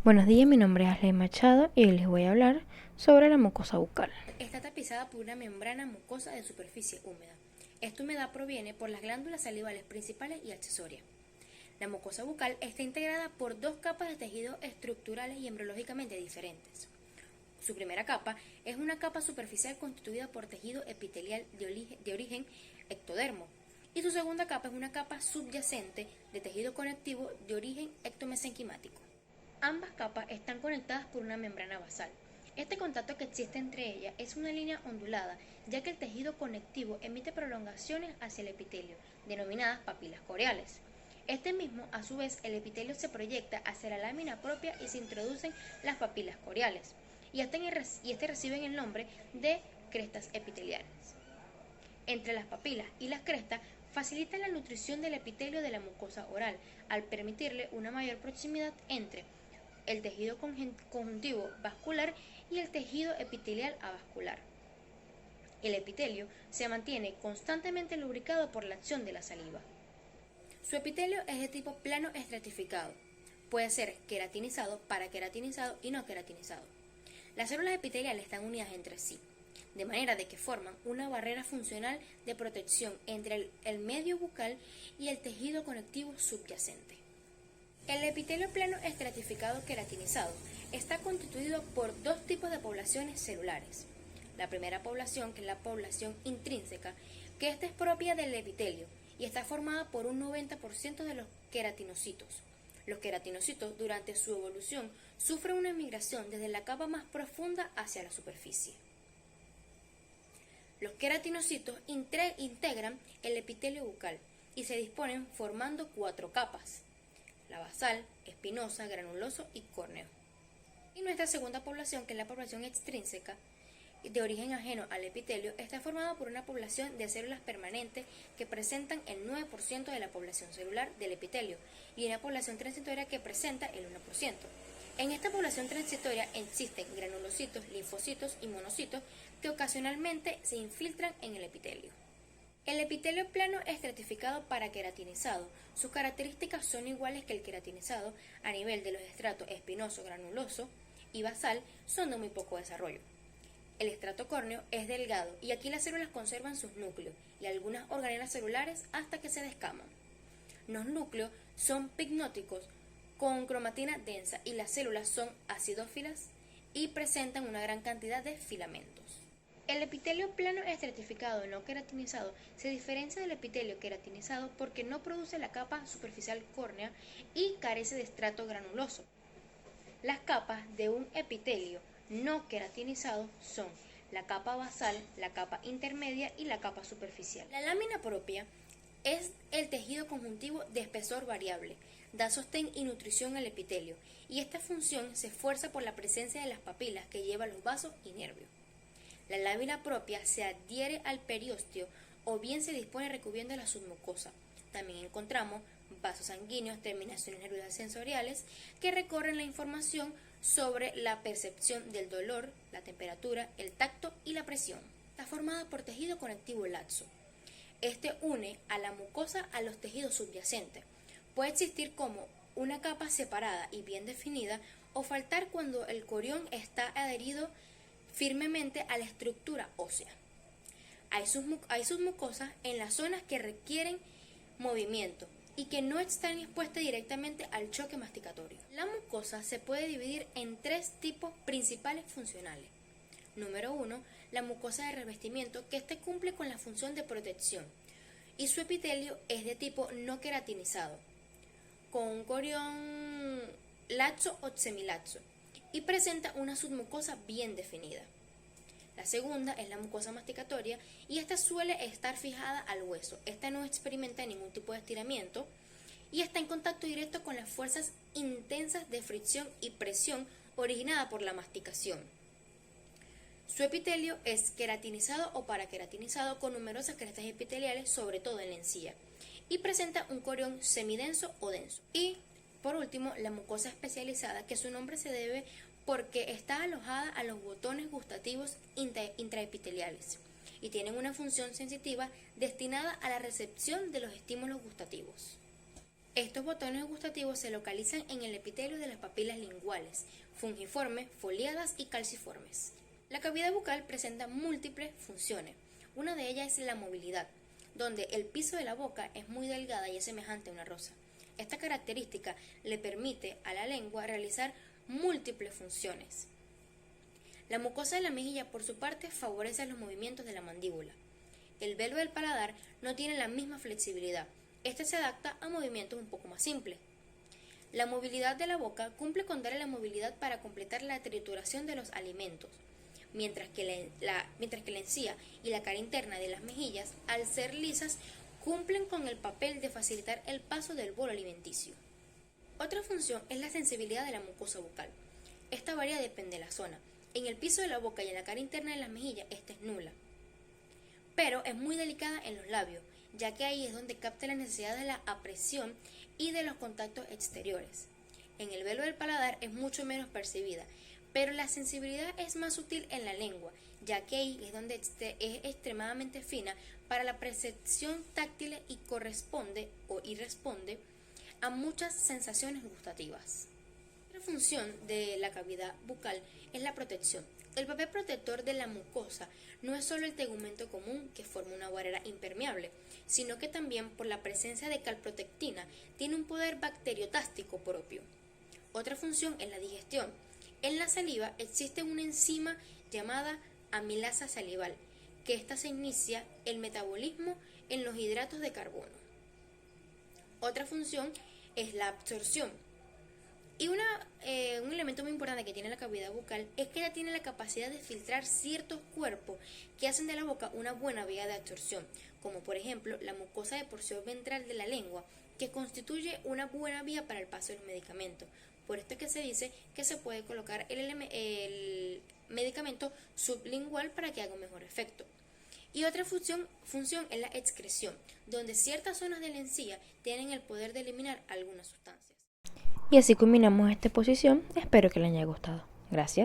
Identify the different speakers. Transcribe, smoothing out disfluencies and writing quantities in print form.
Speaker 1: Buenos días, mi nombre es Ashley Machado y hoy les voy a hablar sobre la mucosa bucal.
Speaker 2: Está tapizada por una membrana mucosa de superficie húmeda. Esta humedad proviene por las glándulas salivales principales y accesorias. La mucosa bucal está integrada por dos capas de tejidos estructurales y embriológicamente diferentes. Su primera capa es una capa superficial constituida por tejido epitelial de origen ectodermo, y su segunda capa es una capa subyacente de tejido conectivo de origen ectomesenquimático. Ambas capas están conectadas por una membrana basal. Este contacto que existe entre ellas es una línea ondulada, ya que el tejido conectivo emite prolongaciones hacia el epitelio, denominadas papilas coreales. Este mismo, a su vez, el epitelio se proyecta hacia la lámina propia y se introducen las papilas coreales, y este reciben el nombre de crestas epiteliales. Entre las papilas y las crestas facilitan la nutrición del epitelio de la mucosa oral, al permitirle una mayor proximidad entre el tejido conjuntivo vascular y el tejido epitelial avascular. El epitelio se mantiene constantemente lubricado por la acción de la saliva. Su epitelio es de tipo plano estratificado. Puede ser queratinizado, paraqueratinizado y no queratinizado. Las células epiteliales están unidas entre sí, de manera de que forman una barrera funcional de protección entre el medio bucal y el tejido conectivo subyacente. El epitelio plano estratificado queratinizado está constituido por dos tipos de poblaciones celulares. La primera población, que es la población intrínseca, que esta es propia del epitelio y está formada por un 90% de los queratinocitos. Los queratinocitos, durante su evolución, sufren una migración desde la capa más profunda hacia la superficie. Los queratinocitos integran el epitelio bucal y se disponen formando cuatro capas: la basal, espinosa, granuloso y córneo. Y nuestra segunda población, que es la población extrínseca, de origen ajeno al epitelio, está formada por una población de células permanentes que presentan el 9% de la población celular del epitelio y una población transitoria que presenta el 1%. En esta población transitoria existen granulocitos, linfocitos y monocitos que ocasionalmente se infiltran en el epitelio. El epitelio plano estratificado paraqueratinizado, sus características son iguales que el queratinizado a nivel de los estratos espinoso, granuloso y basal son de muy poco desarrollo. El estrato córneo es delgado y aquí las células conservan sus núcleos y algunas organelas celulares hasta que se descaman. Los núcleos son pignóticos con cromatina densa y las células son acidófilas y presentan una gran cantidad de filamentos. El epitelio plano estratificado no queratinizado se diferencia del epitelio queratinizado porque no produce la capa superficial córnea y carece de estrato granuloso. Las capas de un epitelio no queratinizado son la capa basal, la capa intermedia y la capa superficial. La lámina propia es el tejido conjuntivo de espesor variable, da sostén y nutrición al epitelio, y esta función se esfuerza por la presencia de las papilas que llevan los vasos y nervios. La lámina propia se adhiere al periósteo o bien se dispone recubriendo la submucosa. También encontramos vasos sanguíneos, terminaciones nerviosas sensoriales que recorren la información sobre la percepción del dolor, la temperatura, el tacto y la presión. Está formada por tejido conectivo laxo. Este une a la mucosa a los tejidos subyacentes. Puede existir como una capa separada y bien definida o faltar cuando el corión está adherido firmemente a la estructura ósea. Hay submucosas en las zonas que requieren movimiento y que no están expuestas directamente al choque masticatorio. La mucosa se puede dividir en tres tipos principales funcionales. Número 1, la mucosa de revestimiento, que éste cumple con la función de protección y su epitelio es de tipo no queratinizado, con un corión laxo o semilaxo, y presenta una submucosa bien definida. La segunda es la mucosa masticatoria y esta suele estar fijada al hueso. Esta no experimenta ningún tipo de estiramiento y está en contacto directo con las fuerzas intensas de fricción y presión originada por la masticación. Su epitelio es queratinizado o paraqueratinizado con numerosas crestas epiteliales, sobre todo en la encía, y presenta un corión semidenso o denso. Y por último, la mucosa especializada, que su nombre se debe porque está alojada a los botones gustativos intraepiteliales y tienen una función sensitiva destinada a la recepción de los estímulos gustativos. Estos botones gustativos se localizan en el epitelio de las papilas linguales, fungiformes, foliadas y calciformes. La cavidad bucal presenta múltiples funciones. Una de ellas es la movilidad, donde el piso de la boca es muy delgada y es semejante a una rosa. Esta característica le permite a la lengua realizar múltiples funciones. La mucosa de la mejilla, por su parte, favorece los movimientos de la mandíbula. El velo del paladar no tiene la misma flexibilidad. Este se adapta a movimientos un poco más simples. La movilidad de la boca cumple con darle la movilidad para completar la trituración de los alimentos, mientras que la encía y la cara interna de las mejillas, al ser lisas, cumplen con el papel de facilitar el paso del bolo alimenticio. Otra función es la sensibilidad de la mucosa bucal. Esta varía depende de la zona. En el piso de la boca y en la cara interna de las mejillas, esta es nula, pero es muy delicada en los labios, ya que ahí es donde capta la necesidad de la apresión y de los contactos exteriores. En el velo del paladar es mucho menos percibida, pero la sensibilidad es más sutil en la lengua, ya que ahí es donde es extremadamente fina para la percepción táctil y corresponde y responde a muchas sensaciones gustativas. Otra función de la cavidad bucal es la protección. El papel protector de la mucosa no es solo el tegumento común que forma una barrera impermeable, sino que también por la presencia de calprotectina tiene un poder bacteriotástico propio. Otra función es la digestión. En la saliva existe una enzima llamada amilasa salival, que ésta se inicia el metabolismo en los hidratos de carbono. Otra función es la absorción. Y un elemento muy importante que tiene la cavidad bucal es que ella tiene la capacidad de filtrar ciertos cuerpos que hacen de la boca una buena vía de absorción, como por ejemplo la mucosa de porción ventral de la lengua, que constituye una buena vía para el paso de los medicamentos. Por esto es que se dice que se puede colocar el medicamento sublingual para que haga un mejor efecto. Y otra función es la excreción, donde ciertas zonas de la encía tienen el poder de eliminar algunas sustancias.
Speaker 1: Y así culminamos esta exposición. Espero que les haya gustado. Gracias.